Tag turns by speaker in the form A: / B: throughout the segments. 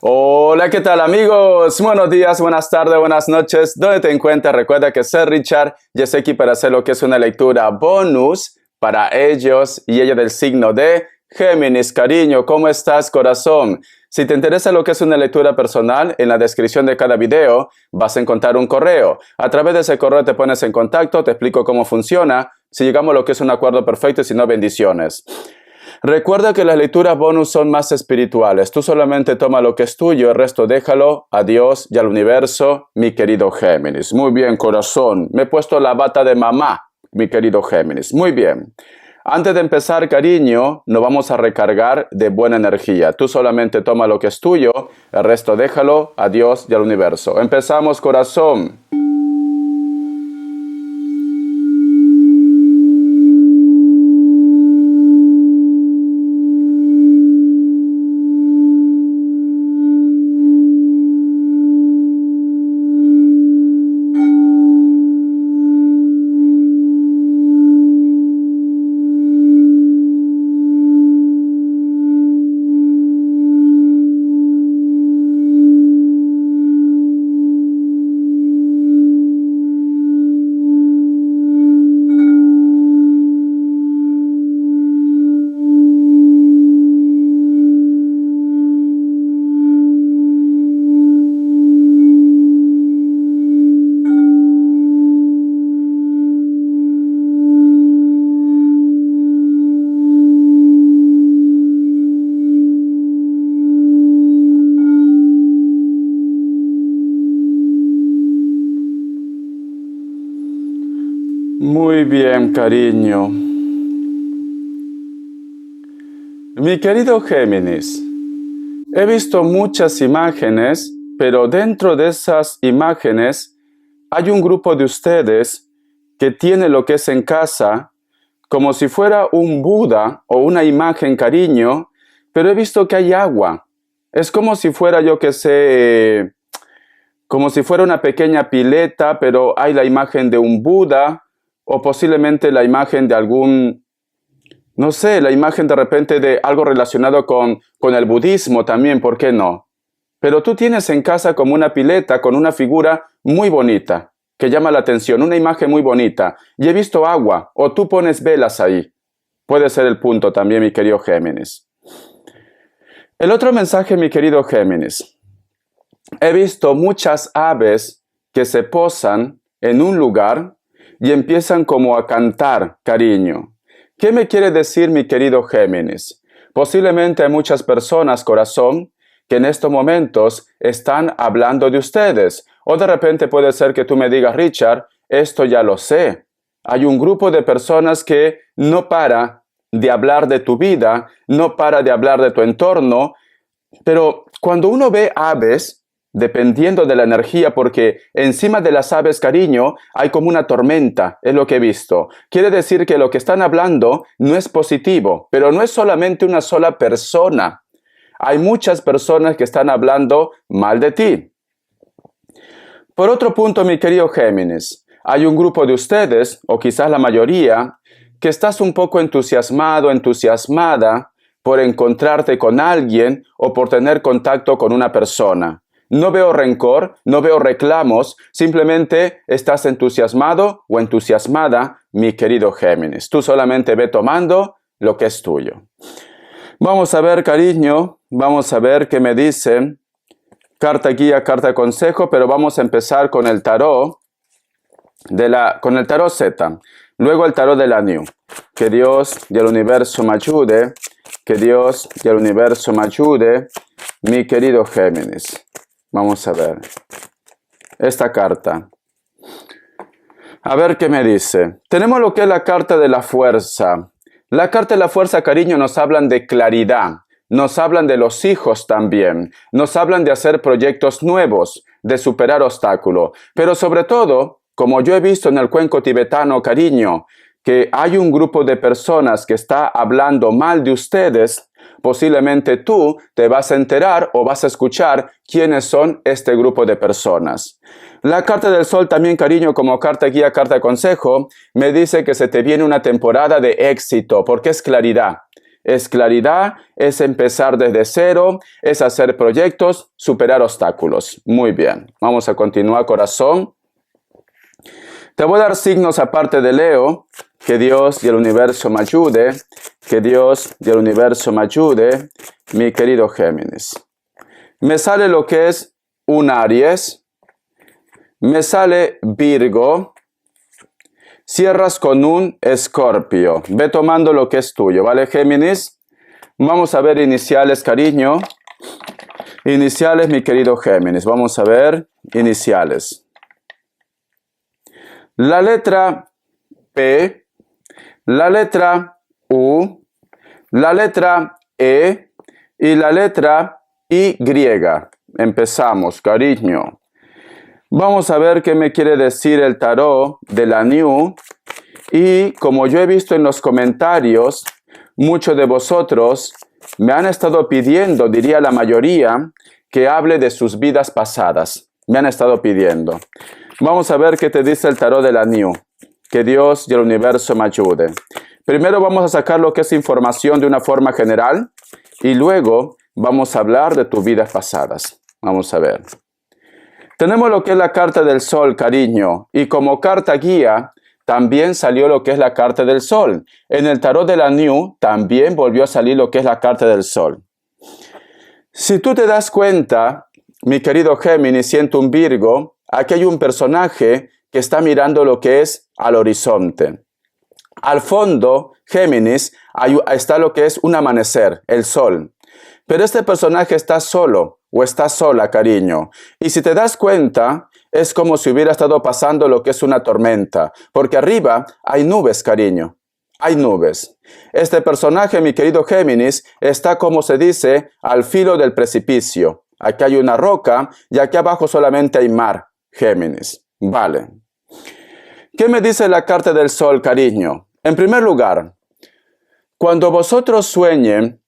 A: Hola, ¿qué tal amigos? Buenos días, buenas tardes, buenas noches. ¿Dónde te encuentras? Recuerda que soy Richard y estoy aquí para hacer lo que es una lectura bonus para ellos y ella del signo de Géminis. Cariño, ¿cómo estás, corazón? Si te interesa lo que es una lectura personal, en la descripción de cada video vas a encontrar un correo. A través de ese correo te pones en contacto, te explico cómo funciona, si llegamos a lo que es un acuerdo perfecto y si no, bendiciones. Recuerda que las lecturas bonus son más espirituales. Tú solamente toma lo que es tuyo, el resto déjalo a Dios y al universo, mi querido Géminis. Muy bien, corazón. Me he puesto la bata de mamá, mi querido Géminis. Muy bien. Antes de empezar, cariño, nos vamos a recargar de buena energía. Tú solamente toma lo que es tuyo, el resto déjalo a Dios y al universo. Empezamos, corazón. Muy bien, cariño. Mi querido Géminis, he visto muchas imágenes, pero dentro de esas imágenes hay un grupo de ustedes que tiene lo que es en casa, como si fuera un Buda o una imagen, cariño, pero he visto que hay agua. Es como si fuera, yo que sé, como si fuera una pequeña pileta, pero hay la imagen de un Buda o posiblemente la imagen de algún, no sé, la imagen de repente de algo relacionado con el budismo también, ¿por qué no? Pero tú tienes en casa como una pileta con una figura muy bonita, que llama la atención, una imagen muy bonita. Y he visto agua, o tú pones velas ahí. Puede ser el punto también, mi querido Géminis. El otro mensaje, mi querido Géminis. He visto muchas aves que se posan en un lugar y empiezan como a cantar, cariño. ¿Qué me quiere decir, mi querido Géminis? Posiblemente hay muchas personas, corazón, que en estos momentos están hablando de ustedes. O de repente puede ser que tú me digas, Richard, esto ya lo sé. Hay un grupo de personas que no para de hablar de tu vida, no para de hablar de tu entorno, pero cuando uno ve aves, dependiendo de la energía, porque encima de las aves, cariño, hay como una tormenta, es lo que he visto. Quiere decir que lo que están hablando no es positivo, pero no es solamente una sola persona. Hay muchas personas que están hablando mal de ti. Por otro punto, mi querido Géminis, hay un grupo de ustedes, o quizás la mayoría, que estás un poco entusiasmado, entusiasmada por encontrarte con alguien o por tener contacto con una persona. No veo rencor, no veo reclamos, simplemente estás entusiasmado o entusiasmada, mi querido Géminis. Tú solamente ve tomando lo que es tuyo. Vamos a ver, cariño, vamos a ver qué me dicen. Carta guía, carta consejo, pero vamos a empezar con el tarot con el tarot Z. Luego el tarot de la New. Que Dios y el universo me ayude. Que Dios y el universo me ayude, mi querido Géminis. Vamos a ver esta carta. A ver qué me dice. Tenemos lo que es la carta de la fuerza. La carta de la fuerza, cariño, nos hablan de claridad. Nos hablan de los hijos también. Nos hablan de hacer proyectos nuevos, de superar obstáculos. Pero sobre todo, como yo he visto en el cuenco tibetano, cariño, que hay un grupo de personas que está hablando mal de ustedes, posiblemente tú te vas a enterar o vas a escuchar quiénes son este grupo de personas. La carta del sol también, cariño, como carta guía, carta consejo, me dice que se te viene una temporada de éxito, porque es claridad. es claridad, es empezar desde cero, es hacer proyectos, superar obstáculos. Muy bien, vamos a continuar, corazón. Te voy a dar signos aparte de Leo. Que Dios y el universo me ayude. Que Dios y el universo me ayude, mi querido Géminis. Me sale lo que es un Aries. Me sale Virgo. Cierras con un Escorpio. Ve tomando lo que es tuyo, ¿vale, Géminis? Vamos a ver iniciales, cariño. Iniciales, mi querido Géminis. Vamos a ver iniciales. La letra P, la letra U, la letra E y la letra Y. Empezamos, cariño. Vamos a ver qué me quiere decir el tarot de la New. Y como yo he visto en los comentarios, muchos de vosotros me han estado pidiendo, diría la mayoría, que hable de sus vidas pasadas. Me han estado pidiendo. Vamos a ver qué te dice el tarot de la New. Que Dios y el universo me ayude. Primero vamos a sacar lo que es información de una forma general y luego vamos a hablar de tus vidas pasadas. Vamos a ver. Tenemos lo que es la carta del sol, cariño, y como carta guía también salió lo que es la carta del sol. En el tarot de la New también volvió a salir lo que es la carta del sol. Si tú te das cuenta, mi querido Géminis, siento un Virgo, aquí hay un personaje que está mirando lo que es al horizonte. Al fondo, Géminis, está lo que es un amanecer, el sol. Pero este personaje está solo o está sola, cariño. Y si te das cuenta, es como si hubiera estado pasando lo que es una tormenta. Porque arriba hay nubes, cariño. Hay nubes. Este personaje, mi querido Géminis, está, como se dice, al filo del precipicio. Aquí hay una roca y aquí abajo solamente hay mar, Géminis. Vale. ¿Qué me dice la carta del sol, cariño? En primer lugar, cuando vosotros sueñen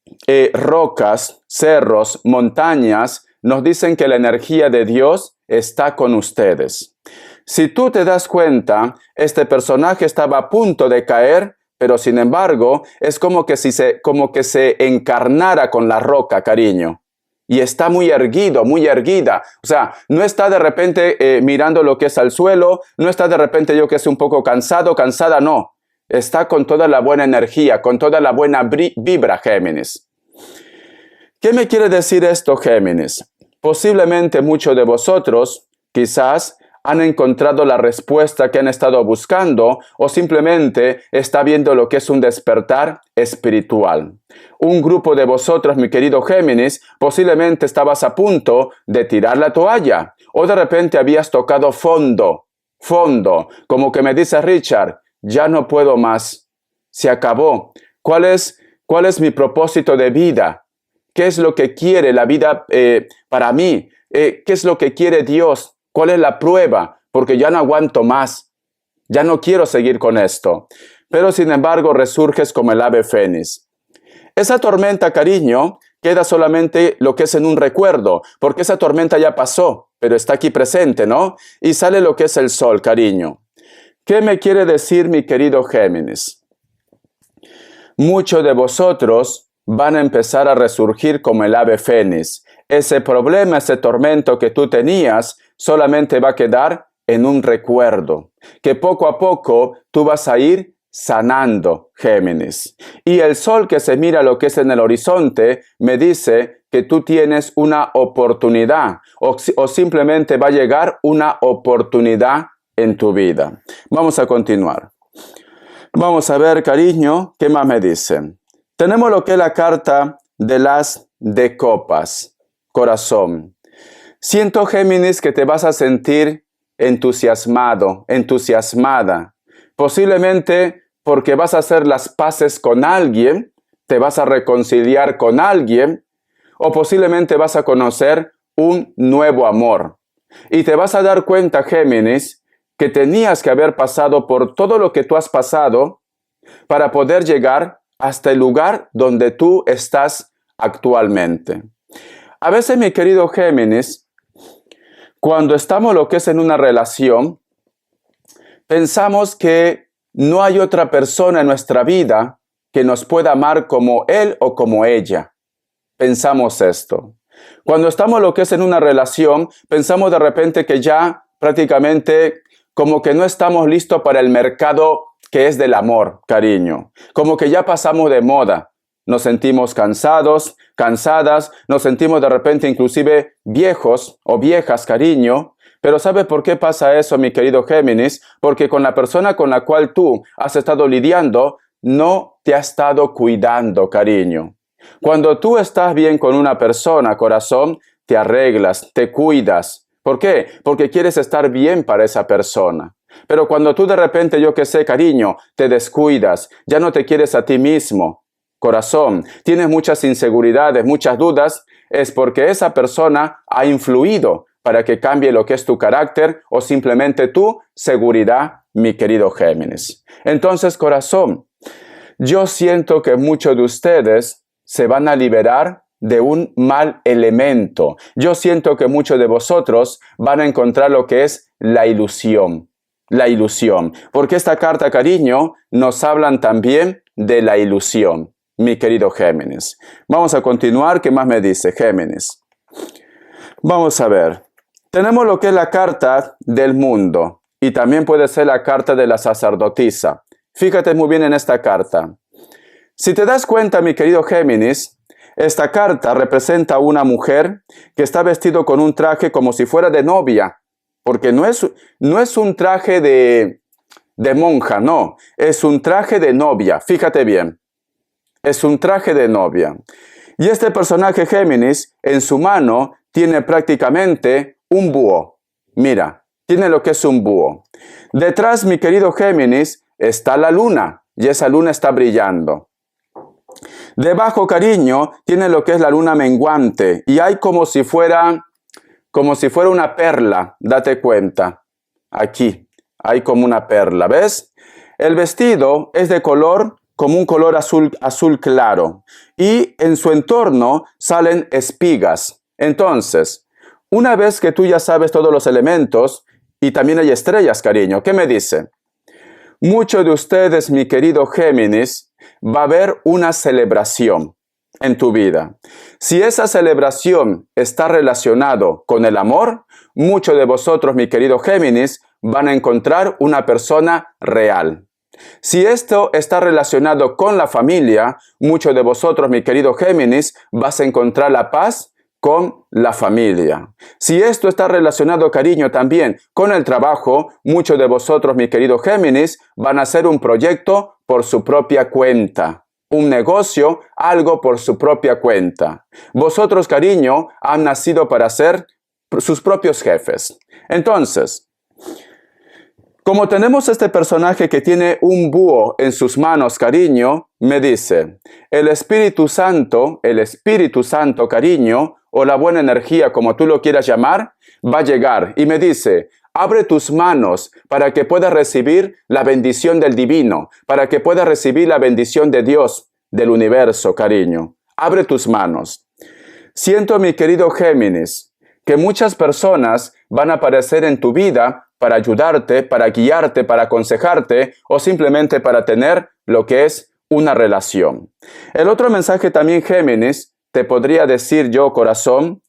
A: rocas, cerros, montañas, nos dicen que la energía de Dios está con ustedes. Si tú te das cuenta, este personaje estaba a punto de caer, pero sin embargo, es como que se encarnara con la roca, cariño. Y está muy erguido, muy erguida. O sea, no está de repente mirando lo que es al suelo, no está de repente yo que es un poco cansado, cansada, no. Está con toda la buena energía, con toda la buena vibra, Géminis. ¿Qué me quiere decir esto, Géminis? Posiblemente muchos de vosotros, quizás, han encontrado la respuesta que han estado buscando o simplemente está viendo lo que es un despertar espiritual. Un grupo de vosotros, mi querido Géminis, posiblemente estabas a punto de tirar la toalla o de repente habías tocado fondo, como que me dice Richard, ya no puedo más, se acabó. ¿Cuál es mi propósito de vida? ¿Qué es lo que quiere la vida para mí? ¿Qué es lo que quiere Dios? ¿Cuál es la prueba? Porque ya no aguanto más. Ya no quiero seguir con esto. Pero sin embargo resurges como el ave fénix. Esa tormenta, cariño, queda solamente lo que es en un recuerdo. Porque esa tormenta ya pasó, pero está aquí presente, ¿no? Y sale lo que es el sol, cariño. ¿Qué me quiere decir mi querido Géminis? Muchos de vosotros van a empezar a resurgir como el ave fénix. Ese problema, ese tormento que tú tenías, solamente va a quedar en un recuerdo, que poco a poco tú vas a ir sanando, Géminis. Y el sol que se mira lo que es en el horizonte me dice que tú tienes una oportunidad o simplemente va a llegar una oportunidad en tu vida. Vamos a continuar. Vamos a ver, cariño, ¿qué más me dicen? Tenemos lo que es la carta de las de copas, corazón. Siento, Géminis, que te vas a sentir entusiasmado, entusiasmada. Posiblemente porque vas a hacer las paces con alguien, te vas a reconciliar con alguien, o posiblemente vas a conocer un nuevo amor. Y te vas a dar cuenta, Géminis, que tenías que haber pasado por todo lo que tú has pasado para poder llegar hasta el lugar donde tú estás actualmente. A veces, mi querido Géminis, cuando estamos lo que es en una relación, pensamos que no hay otra persona en nuestra vida que nos pueda amar como él o como ella. Pensamos esto. Cuando estamos lo que es en una relación, pensamos de repente que ya prácticamente como que no estamos listos para el mercado que es del amor, cariño. Como que ya pasamos de moda. Nos sentimos cansados, cansadas, nos sentimos de repente inclusive viejos o viejas, cariño. Pero ¿sabe por qué pasa eso, mi querido Géminis? Porque con la persona con la cual tú has estado lidiando, no te ha estado cuidando, cariño. Cuando tú estás bien con una persona, corazón, te arreglas, te cuidas. ¿Por qué? Porque quieres estar bien para esa persona. Pero cuando tú de repente, yo qué sé, cariño, te descuidas, ya no te quieres a ti mismo, corazón, tienes muchas inseguridades, muchas dudas, es porque esa persona ha influido para que cambie lo que es tu carácter o simplemente tu seguridad, mi querido Géminis. Entonces, corazón, yo siento que muchos de ustedes se van a liberar de un mal elemento. Yo siento que muchos de vosotros van a encontrar lo que es la ilusión. La ilusión. Porque esta carta, cariño, nos hablan también de la ilusión, mi querido Géminis. Vamos a continuar. ¿Qué más me dice Géminis? Vamos a ver. Tenemos lo que es la carta del mundo y también puede ser la carta de la sacerdotisa. Fíjate muy bien en esta carta. Si te das cuenta, mi querido Géminis, esta carta representa a una mujer que está vestido con un traje como si fuera de novia, porque no es un traje de monja, no, es un traje de novia, fíjate bien, es un traje de novia. Y este personaje Géminis, en su mano, tiene prácticamente un búho. Mira, tiene lo que es un búho. Detrás, mi querido Géminis, está la luna, y esa luna está brillando. Debajo, cariño, tiene lo que es la luna menguante, y hay como si fuera una perla, date cuenta. Aquí, hay como una perla, ¿ves? El vestido es de color, como un color azul claro, y en su entorno salen espigas. Entonces, una vez que tú ya sabes todos los elementos, y también hay estrellas, cariño, ¿qué me dice? Muchos de ustedes, mi querido Géminis, va a haber una celebración en tu vida. Si esa celebración está relacionado con el amor, muchos de vosotros, mi querido Géminis, van a encontrar una persona real. Si esto está relacionado con la familia, muchos de vosotros, mi querido Géminis, vas a encontrar la paz con la familia. Si esto está relacionado, cariño, también con el trabajo, muchos de vosotros, mi querido Géminis, van a hacer un proyecto por su propia cuenta. Un negocio, algo por su propia cuenta. Vosotros, cariño, han nacido para ser sus propios jefes. Entonces, como tenemos este personaje que tiene un búho en sus manos, cariño, me dice, el Espíritu Santo, cariño, o la buena energía, como tú lo quieras llamar, va a llegar y me dice, abre tus manos para que puedas recibir la bendición del divino, para que puedas recibir la bendición de Dios, del universo, cariño. Abre tus manos. Siento, mi querido Géminis, que muchas personas van a aparecer en tu vida para ayudarte, para guiarte, para aconsejarte o simplemente para tener lo que es una relación. El otro mensaje también, Géminis, te podría decir yo, corazón,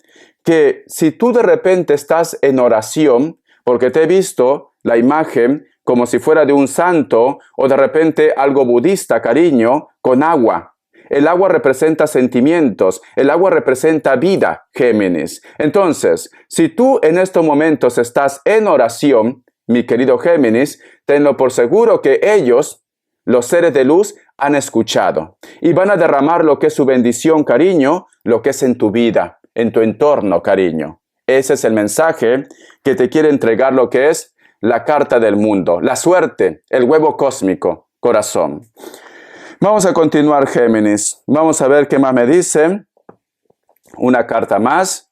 A: que si tú de repente estás en oración, porque te he visto la imagen como si fuera de un santo o de repente algo budista, cariño, con agua. El agua representa sentimientos, el agua representa vida, Géminis. Entonces, si tú en estos momentos estás en oración, mi querido Géminis, tenlo por seguro que ellos, los seres de luz, han escuchado y van a derramar lo que es su bendición, cariño, lo que es en tu vida, en tu entorno, cariño. Ese es el mensaje que te quiere entregar lo que es la carta del mundo, la suerte, el huevo cósmico, corazón. Vamos a continuar, Géminis. Vamos a ver qué más me dice. Una carta más.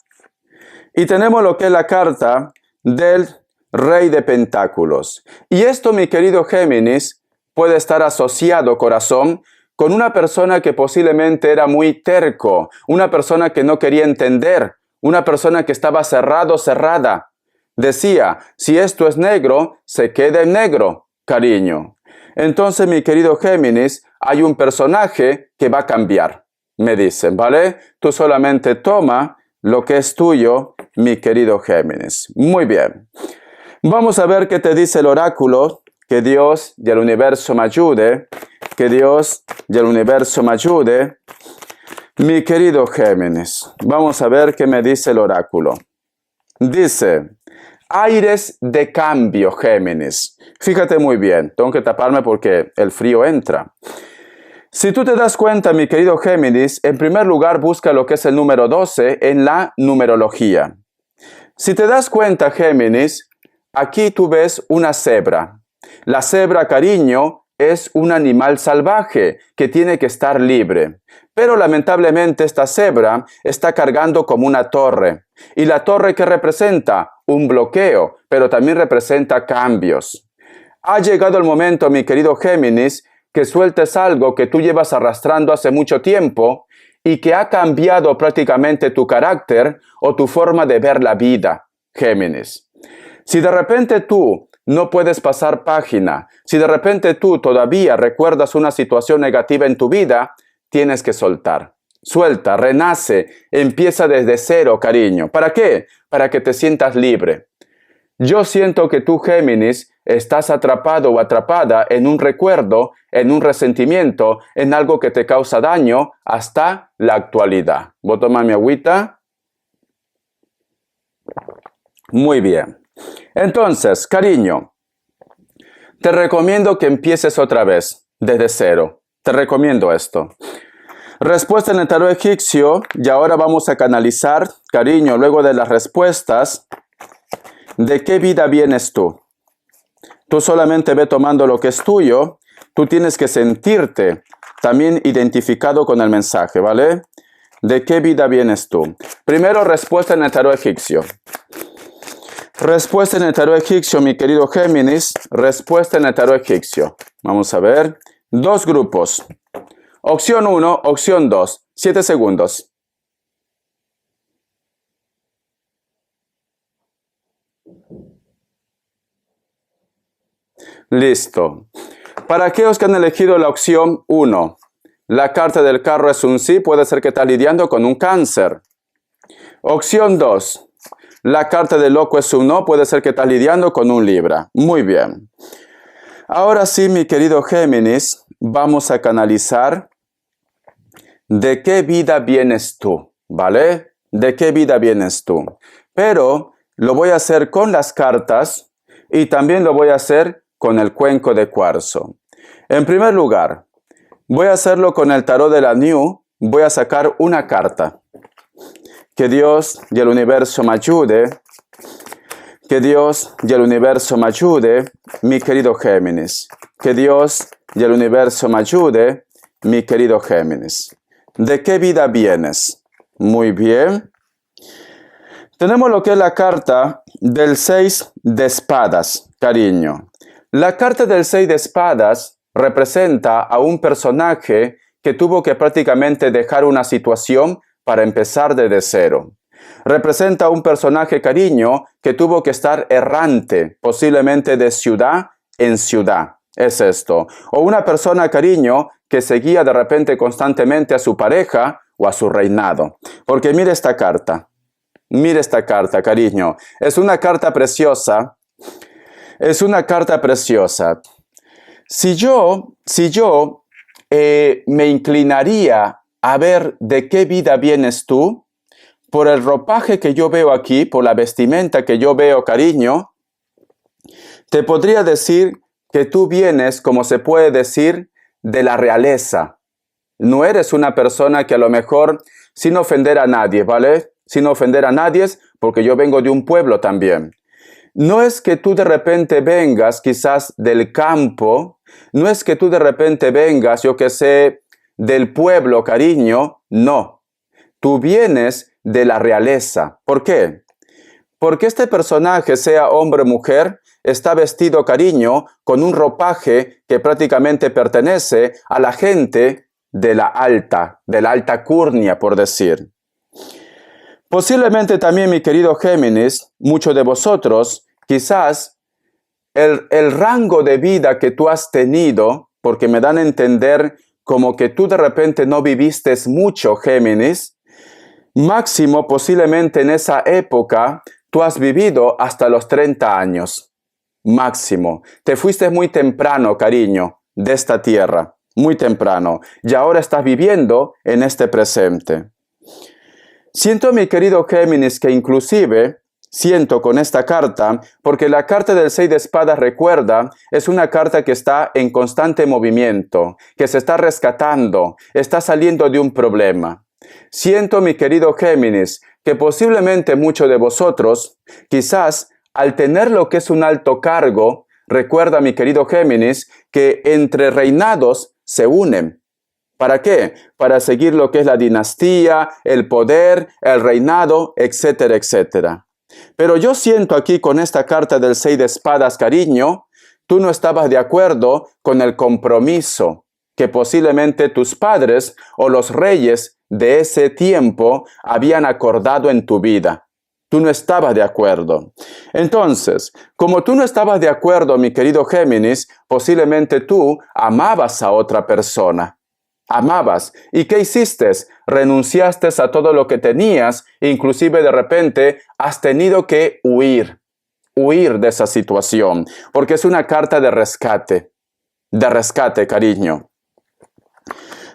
A: Y tenemos lo que es la carta del Rey de Pentáculos. Y esto, mi querido Géminis, puede estar asociado, corazón, con una persona que posiblemente era muy terco, una persona que no quería entender, una persona que estaba cerrada. Decía, si esto es negro, se queda en negro, cariño. Entonces, mi querido Géminis, hay un personaje que va a cambiar. Me dicen, ¿vale? Tú solamente toma lo que es tuyo, mi querido Géminis. Muy bien. Vamos a ver qué te dice el oráculo. Que Dios y el universo me ayude. Que Dios y el universo me ayude. Mi querido Géminis. Vamos a ver qué me dice el oráculo. Dice, aires de cambio, Géminis. Fíjate muy bien. Tengo que taparme porque el frío entra. Si tú te das cuenta, mi querido Géminis, en primer lugar busca lo que es el número 12 en la numerología. Si te das cuenta, Géminis, aquí tú ves una cebra. La cebra, cariño, es un animal salvaje que tiene que estar libre. Pero lamentablemente esta cebra está cargando como una torre. ¿Y la torre qué representa? Un bloqueo, pero también representa cambios. Ha llegado el momento, mi querido Géminis, que sueltes algo que tú llevas arrastrando hace mucho tiempo y que ha cambiado prácticamente tu carácter o tu forma de ver la vida, Géminis. Si de repente tú no puedes pasar página, si de repente tú todavía recuerdas una situación negativa en tu vida, tienes que soltar. Suelta, renace, empieza desde cero, cariño. ¿Para qué? Para que te sientas libre. Yo siento que tú, Géminis, estás atrapado o atrapada en un recuerdo, en un resentimiento, en algo que te causa daño hasta la actualidad. ¿Voy a tomar mi agüita? Muy bien. Entonces, cariño, te recomiendo que empieces otra vez, desde cero. Te recomiendo esto. Respuesta en el tarot egipcio, y ahora vamos a canalizar, cariño, luego de las respuestas, ¿de qué vida vienes tú? Tú solamente ve tomando lo que es tuyo, tú tienes que sentirte también identificado con el mensaje, ¿vale? ¿De qué vida vienes tú? Primero, respuesta en el tarot egipcio. Respuesta en el tarot egipcio, mi querido Géminis. Respuesta en el tarot egipcio. Vamos a ver. Dos grupos. Opción 1, opción 2. 7 segundos. Listo. Para aquellos que han elegido la opción 1, la carta del carro es un sí, puede ser que está lidiando con un cáncer. Opción 2, la carta del loco es un no, puede ser que está lidiando con un Libra. Muy bien. Ahora sí, mi querido Géminis, vamos a canalizar de qué vida vienes tú, ¿vale? ¿De qué vida vienes tú? Pero lo voy a hacer con las cartas y también lo voy a hacer con el cuenco de cuarzo. En primer lugar, voy a hacerlo con el tarot de la New. Voy a sacar una carta. Que Dios y el universo me ayude. Que Dios y el universo me ayude, mi querido Géminis. Que Dios y el universo me ayude, mi querido Géminis. ¿De qué vida vienes? Muy bien. Tenemos lo que es la carta del 6 de espadas, cariño. La carta del 6 de espadas representa a un personaje que tuvo que prácticamente dejar una situación para empezar desde cero. Representa a un personaje, cariño, que tuvo que estar errante, posiblemente de ciudad en ciudad. Es esto. O una persona, cariño, que seguía de repente constantemente a su pareja o a su reinado. Porque mire esta carta. Mire esta carta, cariño. Es una carta preciosa. Es una carta preciosa. Si yo me inclinaría a ver de qué vida vienes tú, por el ropaje que yo veo aquí, por la vestimenta que yo veo, cariño, te podría decir que tú vienes, como se puede decir, de la realeza. No eres una persona que a lo mejor, sin ofender a nadie, ¿vale? Sin ofender a nadie, porque yo vengo de un pueblo también. No es que tú de repente vengas quizás del campo, no es que tú de repente vengas, yo que sé, del pueblo, cariño, no. Tú vienes de la realeza. ¿Por qué? Porque este personaje, sea hombre o mujer, está vestido, cariño, con un ropaje que prácticamente pertenece a la gente de la alta curnia, por decir. Posiblemente también, mi querido Géminis, muchos de vosotros, quizás el rango de vida que tú has tenido, porque me dan a entender como que tú de repente no viviste mucho, Géminis. Máximo, posiblemente en esa época, tú has vivido hasta los 30 años. Máximo. Te fuiste muy temprano, cariño, de esta tierra. Muy temprano. Y ahora estás viviendo en este presente. Siento, mi querido Géminis, que inclusive siento con esta carta, porque la carta del 6 de espadas, recuerda, es una carta que está en constante movimiento, que se está rescatando, está saliendo de un problema. Siento, mi querido Géminis, que posiblemente muchos de vosotros, quizás al tener lo que es un alto cargo, recuerda, mi querido Géminis, que entre reinados se unen. ¿Para qué? Para seguir lo que es la dinastía, el poder, el reinado, etcétera, etcétera. Pero yo siento aquí con esta carta del 6 de espadas, cariño, tú no estabas de acuerdo con el compromiso que posiblemente tus padres o los reyes de ese tiempo habían acordado en tu vida. Tú no estabas de acuerdo. Entonces, como tú no estabas de acuerdo, mi querido Géminis, posiblemente tú amabas a otra persona. Amabas. ¿Y qué hiciste? Renunciaste a todo lo que tenías, inclusive de repente has tenido que huir de esa situación, porque es una carta de rescate, cariño.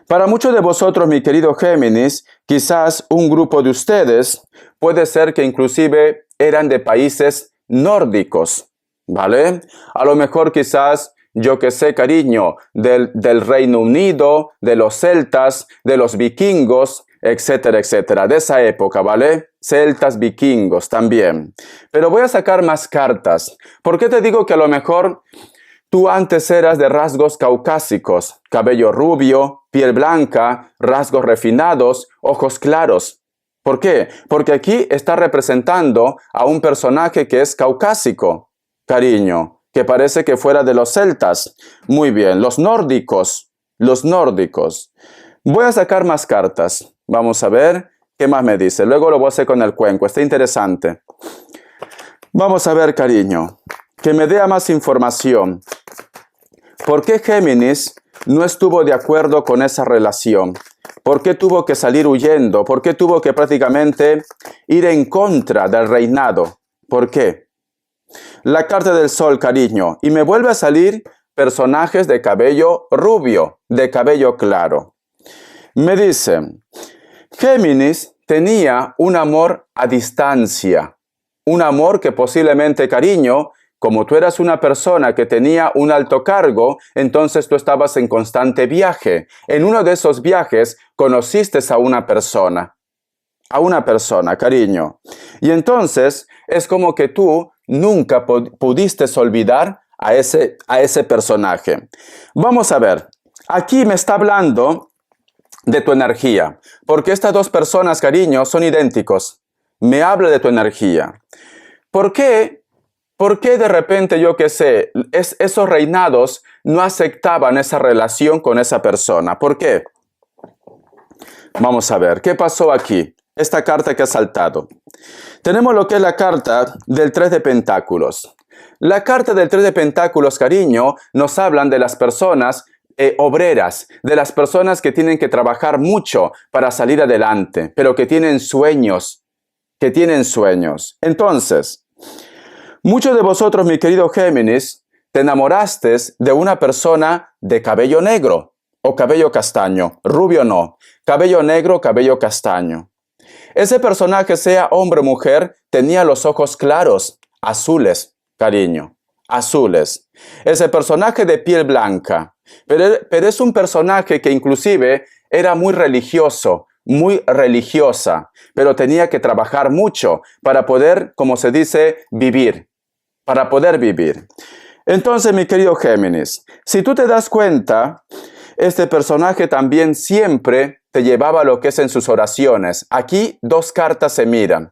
A: Para muchos de vosotros, mi querido Géminis, quizás un grupo de ustedes puede ser que inclusive eran de países nórdicos, ¿vale? A lo mejor quizás, yo que sé, cariño, del Reino Unido, de los celtas, de los vikingos, etcétera, etcétera, de esa época, ¿vale? Celtas, vikingos también. Pero voy a sacar más cartas. ¿Por qué te digo que a lo mejor tú antes eras de rasgos caucásicos, cabello rubio, piel blanca, rasgos refinados, ojos claros? ¿Por qué? Porque aquí está representando a un personaje que es caucásico, cariño, que parece que fuera de los celtas. Muy bien, los nórdicos. Voy a sacar más cartas. Vamos a ver qué más me dice. Luego lo voy a hacer con el cuenco. Está interesante. Vamos a ver, cariño, que me dé más información. ¿Por qué Géminis no estuvo de acuerdo con esa relación? ¿Por qué tuvo que salir huyendo? ¿Por qué tuvo que prácticamente ir en contra del reinado? ¿Por qué? La carta del sol, cariño. Y me vuelve a salir personajes de cabello rubio, de cabello claro. Me dice, Géminis tenía un amor a distancia. Un amor que posiblemente, cariño, como tú eras una persona que tenía un alto cargo, entonces tú estabas en constante viaje. En uno de esos viajes conociste a una persona, cariño. Y entonces es como que tú nunca pudiste olvidar a ese personaje. Vamos a ver, aquí me está hablando de tu energía, porque estas dos personas, cariño, son idénticos. Me habla de tu energía. ¿Por qué de repente, yo qué sé, esos reinados no aceptaban esa relación con esa persona? ¿Por qué? Vamos a ver, ¿qué pasó aquí? Esta carta que ha saltado. Tenemos lo que es la carta del 3 de Pentáculos. La carta del 3 de Pentáculos, cariño, nos hablan de las personas obreras, de las personas que tienen que trabajar mucho para salir adelante, pero que tienen sueños, Entonces, muchos de vosotros, mi querido Géminis, te enamoraste de una persona de cabello negro o cabello castaño, rubio no, cabello negro, cabello castaño. Ese personaje, sea hombre o mujer, tenía los ojos claros, azules, cariño, azules. Ese personaje de piel blanca, pero es un personaje que inclusive era muy religioso, muy religiosa, pero tenía que trabajar mucho para poder, como se dice, vivir, para poder vivir. Entonces, mi querido Géminis, si tú te das cuenta, este personaje también siempre te llevaba lo que es en sus oraciones. Aquí dos cartas se miran,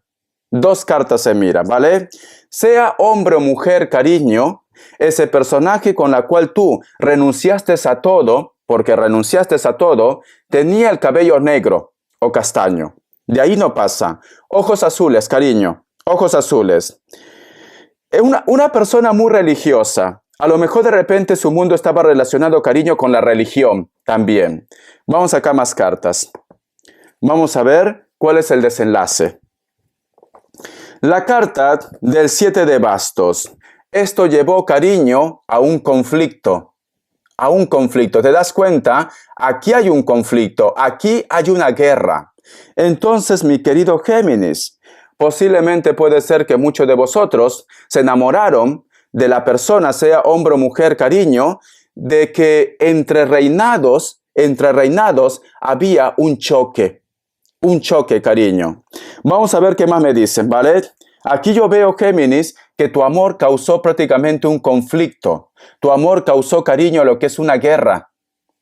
A: ¿vale? Sea hombre o mujer, cariño, ese personaje con la cual tú renunciaste a todo, porque renunciaste a todo, tenía el cabello negro o castaño. De ahí no pasa. Ojos azules, cariño, ojos azules. Una persona muy religiosa. A lo mejor de repente su mundo estaba relacionado, cariño, con la religión. también. Vamos a sacar más cartas. Vamos a ver cuál es el desenlace. La carta del 7 de bastos. Esto llevó, cariño, a un conflicto. A un conflicto. ¿Te das cuenta? Aquí hay un conflicto. Aquí hay una guerra. Entonces, mi querido Géminis, posiblemente puede ser que muchos de vosotros se enamoraron de la persona, sea hombre o mujer, cariño, de que entre reinados había un choque. Un choque, cariño. Vamos a ver qué más me dicen, ¿vale? Aquí yo veo, Géminis, que tu amor causó prácticamente un conflicto. Tu amor causó, cariño, lo que es una guerra.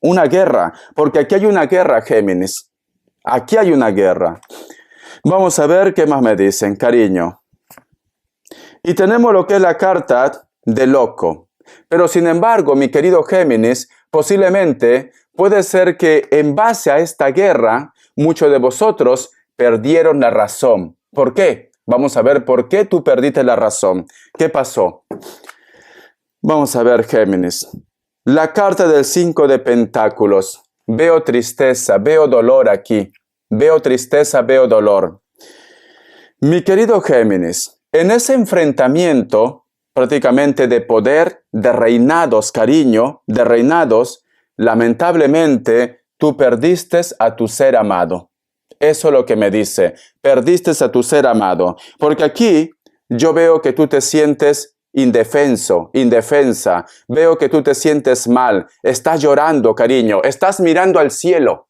A: Una guerra, porque aquí hay una guerra, Géminis. Aquí hay una guerra. Vamos a ver qué más me dicen, cariño. Y tenemos lo que es la carta de loco. Pero sin embargo, mi querido Géminis, posiblemente puede ser que en base a esta guerra, muchos de vosotros perdieron la razón. ¿Por qué? Vamos a ver por qué tú perdiste la razón. ¿Qué pasó? Vamos a ver, Géminis. La carta del 5 de pentáculos. Veo tristeza, veo dolor aquí. Veo tristeza, veo dolor. Mi querido Géminis, en ese enfrentamiento prácticamente de poder, de reinados, cariño, de reinados, lamentablemente tú perdiste a tu ser amado. Eso es lo que me dice. Perdiste a tu ser amado. Porque aquí yo veo que tú te sientes indefenso, indefensa. Veo que tú te sientes mal. Estás llorando, cariño. Estás mirando al cielo.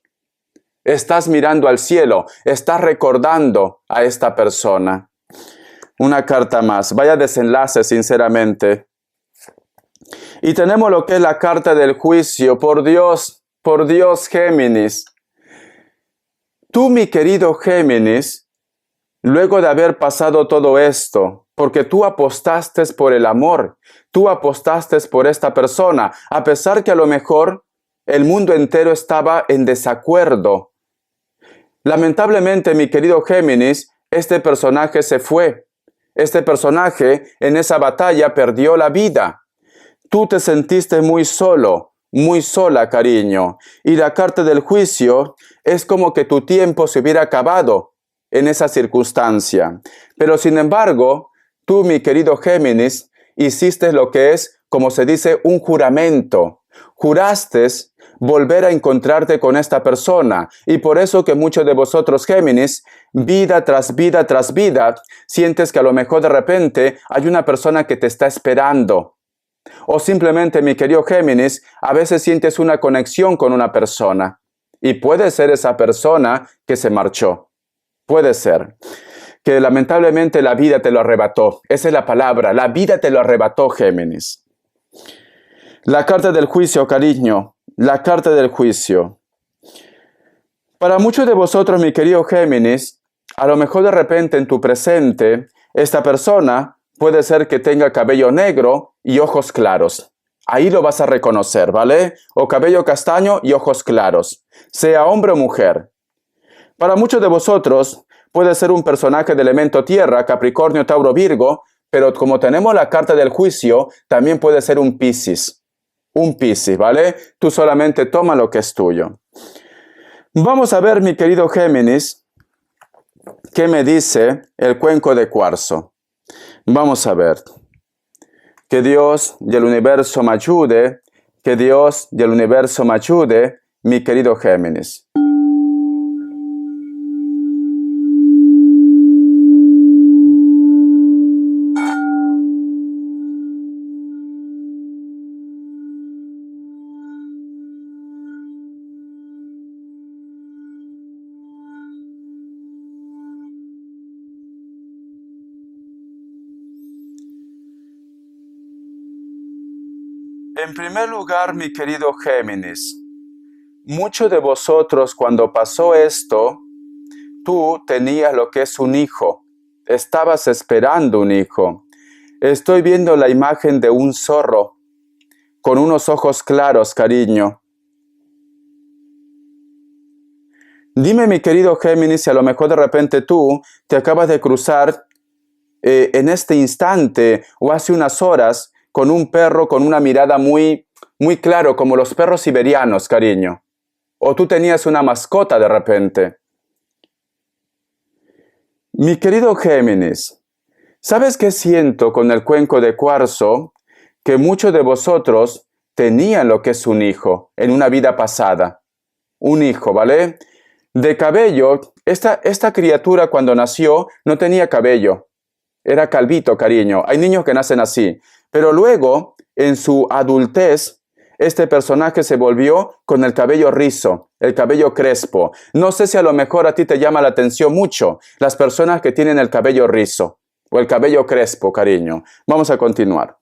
A: Estás mirando al cielo. Estás recordando a esta persona. Una carta más. Vaya desenlace, sinceramente. Y tenemos lo que es la carta del juicio. Por Dios, Géminis. Tú, mi querido Géminis, luego de haber pasado todo esto, porque tú apostaste por el amor, tú apostaste por esta persona, a pesar que a lo mejor el mundo entero estaba en desacuerdo. Lamentablemente, mi querido Géminis, este personaje se fue. Este personaje en esa batalla perdió la vida. Tú te sentiste muy solo. Muy sola, cariño. Y la carta del juicio es como que tu tiempo se hubiera acabado en esa circunstancia. Pero sin embargo, tú, mi querido Géminis, hiciste lo que es, como se dice, un juramento. Juraste volver a encontrarte con esta persona. Y por eso que muchos de vosotros, Géminis, vida tras vida tras vida, sientes que a lo mejor de repente hay una persona que te está esperando. O simplemente, mi querido Géminis, a veces sientes una conexión con una persona. Y puede ser esa persona que se marchó. Puede ser. Que lamentablemente la vida te lo arrebató. Esa es la palabra. La vida te lo arrebató, Géminis. La carta del juicio, cariño. La carta del juicio. Para muchos de vosotros, mi querido Géminis, a lo mejor de repente en tu presente, esta persona puede ser que tenga cabello negro y ojos claros. Ahí lo vas a reconocer, ¿vale? O cabello castaño y ojos claros. Sea hombre o mujer. Para muchos de vosotros puede ser un personaje de elemento tierra, Capricornio, Tauro, Virgo, pero como tenemos la carta del juicio, también puede ser un Piscis. Un Piscis, ¿vale? Tú solamente toma lo que es tuyo. Vamos a ver, mi querido Géminis, qué me dice el cuenco de cuarzo. Vamos a ver. Que Dios y el universo me ayude. Que Dios y el universo me ayude, mi querido Géminis. En primer lugar, mi querido Géminis, muchos de vosotros cuando pasó esto, tú tenías lo que es un hijo, estabas esperando un hijo. Estoy viendo la imagen de un zorro con unos ojos claros, cariño. Dime, mi querido Géminis, si a lo mejor de repente tú te acabas de cruzar en este instante o hace unas horas con un perro con una mirada muy claro, como los perros siberianos, cariño. o tú tenías una mascota de repente. Mi querido Géminis, ¿sabes qué siento con el cuenco de cuarzo? Que muchos de vosotros tenían lo que es un hijo en una vida pasada. Un hijo, ¿vale? De cabello, esta criatura cuando nació no tenía cabello. Era calvito, cariño. Hay niños que nacen así. Pero luego, en su adultez, este personaje se volvió con el cabello rizo, el cabello crespo. No sé si a lo mejor a ti te llama la atención mucho las personas que tienen el cabello rizo o el cabello crespo, cariño. Vamos a continuar.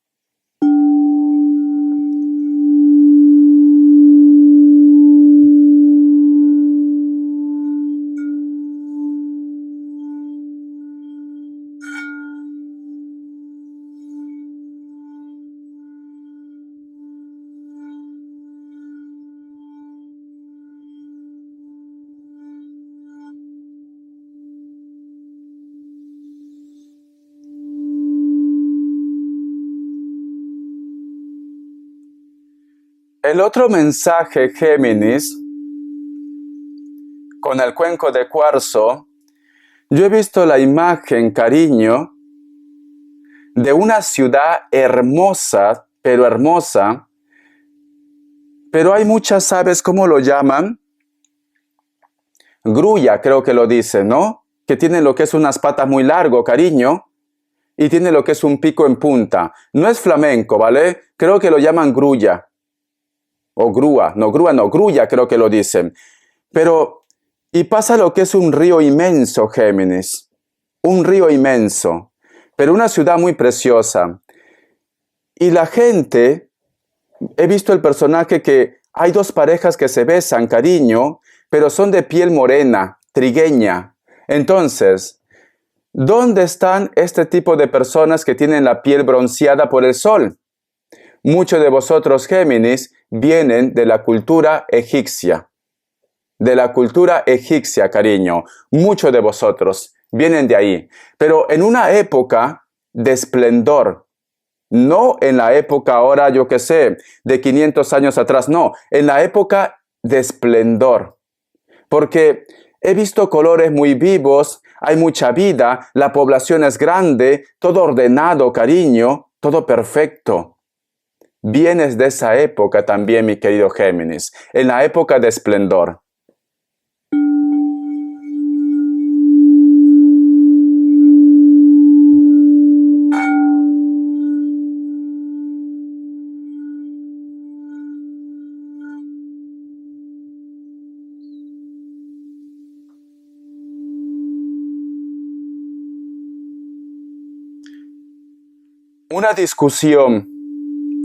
A: El otro mensaje, Géminis, con el cuenco de cuarzo, yo he visto la imagen, cariño, de una ciudad hermosa, pero hay muchas, ¿sabes cómo lo llaman? Grulla, creo que lo dicen, ¿no? Que tiene lo que es unas patas muy largo, cariño, y tiene lo que es un pico en punta. No es flamenco, ¿vale? Creo que lo llaman grulla. O grúa, no, grulla creo que lo dicen. Pero, y pasa lo que es un río inmenso, Géminis. Un río inmenso, pero una ciudad muy preciosa. Y la gente, he visto el personaje que hay dos parejas que se besan, cariño, pero son de piel morena, trigueña. Entonces, ¿dónde están este tipo de personas que tienen la piel bronceada por el sol? Muchos de vosotros, Géminis, vienen de la cultura egipcia. De la cultura egipcia, cariño. Muchos de vosotros vienen de ahí. Pero en una época de esplendor. No en la época ahora, yo qué sé, de 500 años atrás. No, en la época de esplendor. Porque he visto colores muy vivos, hay mucha vida, la población es grande, todo ordenado, cariño, todo perfecto. Vienes de esa época también, mi querido Géminis, en la época de esplendor.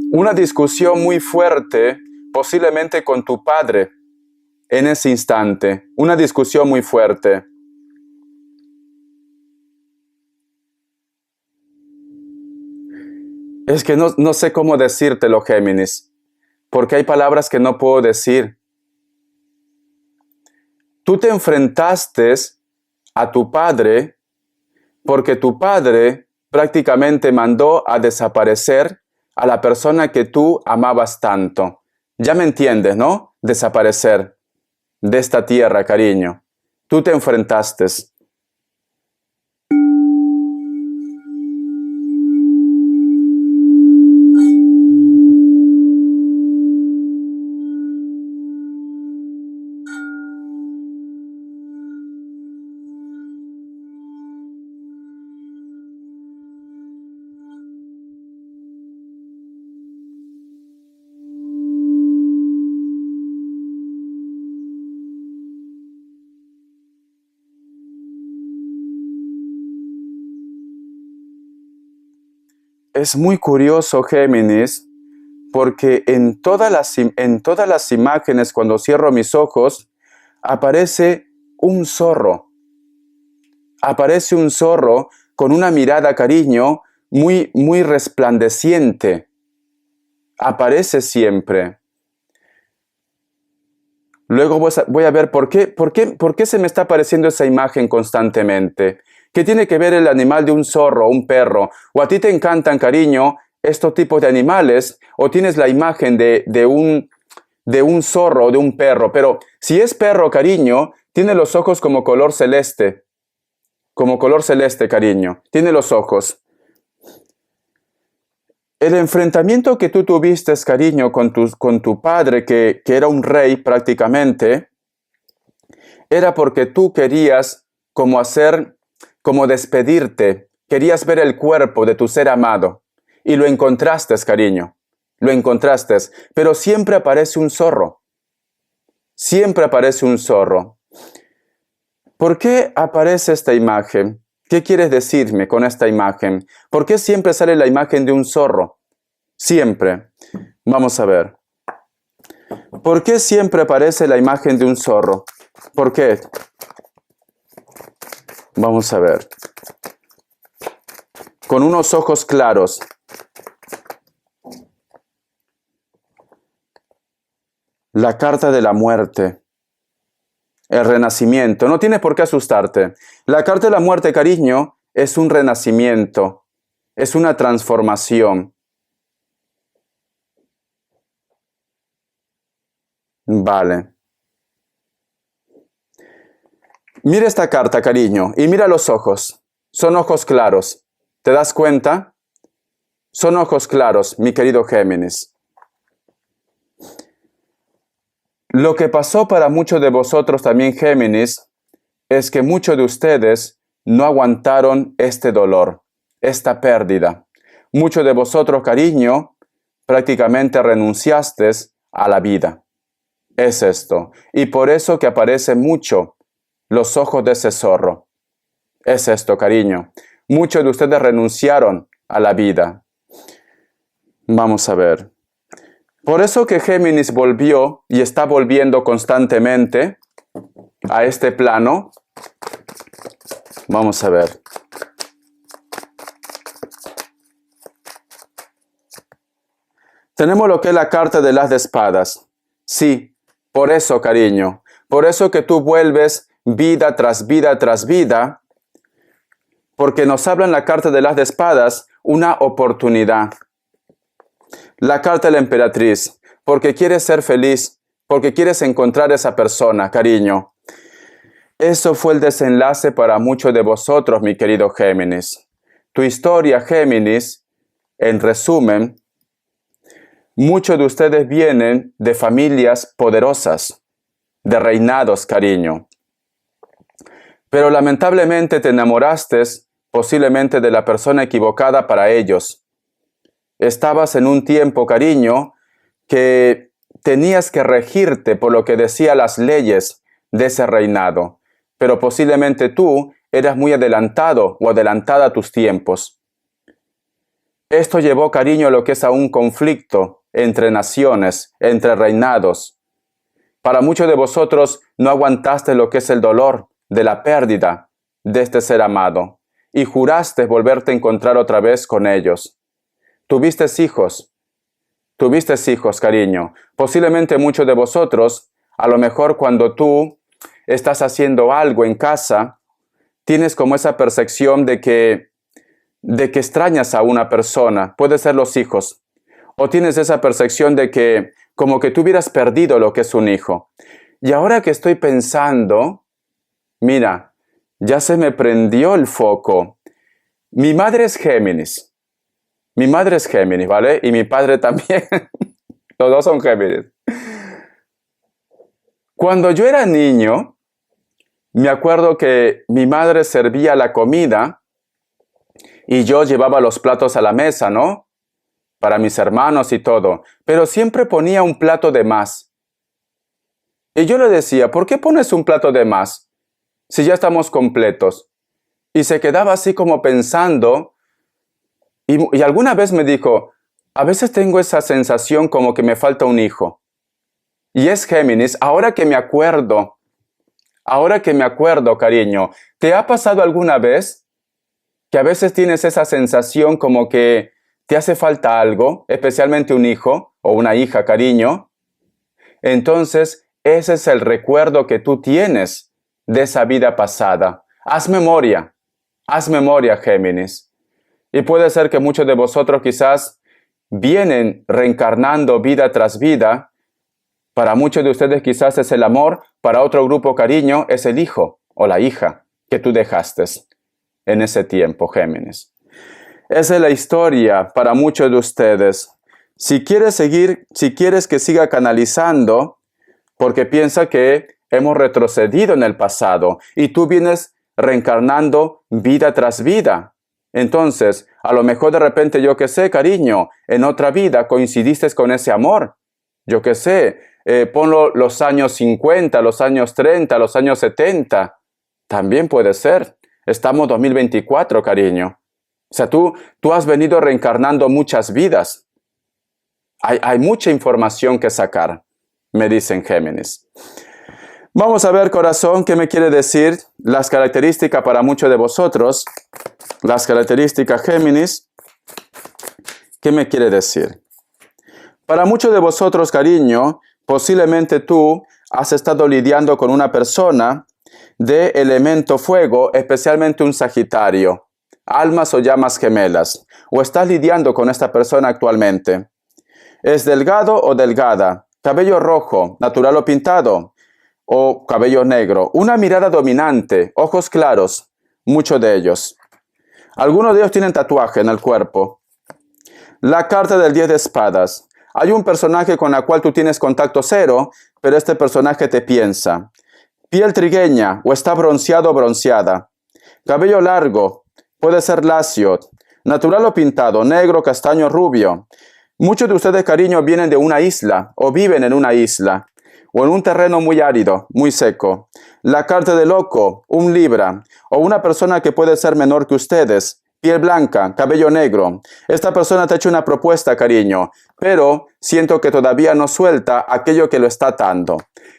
A: Una discusión muy fuerte, posiblemente con tu padre, en ese instante. Una discusión muy fuerte. Es que no sé cómo decírtelo, Géminis, porque hay palabras que no puedo decir. Tú te enfrentaste a tu padre porque tu padre prácticamente mandó a desaparecer a la persona que tú amabas tanto. Ya me entiendes, ¿no? Desaparecer de esta tierra, cariño. Tú te enfrentaste. Es muy curioso, Géminis, porque en todas las imágenes, cuando cierro mis ojos, aparece un zorro. Aparece un zorro con una mirada, cariño, muy, muy resplandeciente. Aparece siempre. Luego voy a ver por qué se me está apareciendo esa imagen constantemente. ¿Qué tiene que ver el animal de un zorro o un perro? ¿O a ti te encantan, cariño, estos tipos de animales? ¿O tienes la imagen de de un zorro o de un perro, pero si es perro, cariño, tiene los ojos como color celeste, cariño, tiene los ojos. El enfrentamiento que tú tuviste, cariño, con tu padre, que era un rey prácticamente, era porque tú querías como despedirte, querías ver el cuerpo de tu ser amado, y lo encontraste, cariño. Lo encontraste, pero siempre aparece un zorro. Siempre aparece un zorro. ¿Por qué aparece esta imagen? ¿Qué quieres decirme con esta imagen? ¿Por qué siempre sale la imagen de un zorro? Siempre. Vamos a ver. ¿Por qué siempre aparece la imagen de un zorro? ¿Por qué? Vamos a ver. Con unos ojos claros. La carta de la muerte, el renacimiento. No tienes por qué asustarte. La carta de la muerte, cariño, es un renacimiento, es una transformación. Vale. Mira esta carta, cariño, y mira los ojos. Son ojos claros. ¿Te das cuenta? Son ojos claros, mi querido Géminis. Lo que pasó para muchos de vosotros también, Géminis, es que muchos de ustedes no aguantaron este dolor, esta pérdida. Muchos de vosotros, cariño, prácticamente renunciasteis a la vida. Es esto. Y por eso que aparece mucho los ojos de ese zorro. Es esto, cariño. Muchos de ustedes renunciaron a la vida. Vamos a ver. Por eso que Géminis volvió y está volviendo constantemente a este plano. Vamos a ver. Tenemos lo que es la carta de las de espadas. Sí, por eso, cariño. Por eso que tú vuelves vida tras vida tras vida. Porque nos habla en la carta de las de espadas una oportunidad. La carta de la emperatriz, porque quieres ser feliz, porque quieres encontrar esa persona, cariño. Eso fue el desenlace para muchos de vosotros, mi querido Géminis. Tu historia, Géminis, en resumen, muchos de ustedes vienen de familias poderosas, de reinados, cariño. Pero lamentablemente te enamoraste posiblemente de la persona equivocada para ellos. Estabas en un tiempo, cariño, que tenías que regirte por lo que decían las leyes de ese reinado, pero posiblemente tú eras muy adelantado o adelantada a tus tiempos. Esto llevó, cariño, a lo que es a un conflicto entre naciones, entre reinados. Para muchos de vosotros no aguantaste lo que es el dolor de la pérdida de este ser amado y juraste volverte a encontrar otra vez con ellos. Tuviste hijos, cariño. Posiblemente muchos de vosotros, a lo mejor cuando tú estás haciendo algo en casa, tienes como esa percepción de que extrañas a una persona. Puede ser los hijos. O tienes esa percepción de que como que tú hubieras perdido lo que es un hijo. Y ahora que estoy pensando, mira, ya se me prendió el foco. Mi madre es Géminis. Mi madre es Géminis, ¿vale? Y mi padre también. Los dos son Géminis. Cuando yo era niño, me acuerdo que mi madre servía la comida y yo llevaba los platos a la mesa, ¿no? Para mis hermanos y todo. Pero siempre ponía un plato de más. Y yo le decía, ¿por qué pones un plato de más si ya estamos completos? Y se quedaba así como pensando. Y alguna vez me dijo, a veces tengo esa sensación como que me falta un hijo. Y es Géminis, ahora que me acuerdo, cariño, ¿te ha pasado alguna vez que a veces tienes esa sensación como que te hace falta algo, especialmente un hijo o una hija, cariño? Entonces, ese es el recuerdo que tú tienes de esa vida pasada. Haz memoria, Géminis. Y puede ser que muchos de vosotros quizás vienen reencarnando vida tras vida, Para muchos de ustedes quizás es el amor, para otro grupo, cariño, es el hijo o la hija que tú dejaste en ese tiempo, Géminis. Esa es la historia para muchos de ustedes. Si quieres que siga canalizando, porque piensa que hemos retrocedido en el pasado y tú vienes reencarnando vida tras vida. Entonces, a lo mejor de repente, yo qué sé, cariño, en otra vida coincidiste con ese amor. Yo qué sé, ponlo los años 50, los años 30, los años 70. También puede ser. Estamos en 2024, cariño. O sea, tú has venido reencarnando muchas vidas. Hay mucha información que sacar, me dicen Géminis. Vamos a ver, corazón, qué me quiere decir las características para muchos de vosotros. Las características Géminis, ¿qué me quiere decir? Para muchos de vosotros, cariño, posiblemente tú has estado lidiando con una persona de elemento fuego, especialmente un Sagitario, almas o llamas gemelas, o estás lidiando con esta persona actualmente. ¿Es delgado o delgada? ¿Cabello rojo, natural o pintado? ¿O cabello negro? Una mirada dominante, ojos claros, muchos de ellos. Algunos de ellos tienen tatuaje en el cuerpo. La carta del 10 de espadas. Hay un personaje con el cual tú tienes contacto cero, pero este personaje te piensa. Piel trigueña o está bronceado o bronceada. Cabello largo, puede ser lacio, natural o pintado, negro, castaño, rubio. Muchos de ustedes, cariño, vienen de una isla o viven en una isla o en un terreno muy árido, muy seco. La carta de loco, un Libra o una persona que puede ser menor que ustedes. Piel blanca, cabello negro. Esta persona te ha hecho una propuesta, cariño, pero siento que todavía no suelta aquello que lo está atando.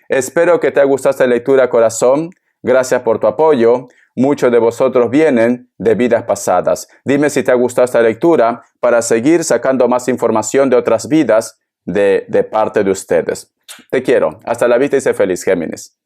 A: Espero que te haya gustado esta lectura, corazón. Gracias por tu apoyo. Muchos de vosotros vienen de vidas pasadas. Dime si te ha gustado esta lectura para seguir sacando más información de otras vidas de parte de ustedes. Te quiero. Hasta la vista y sé feliz, Géminis.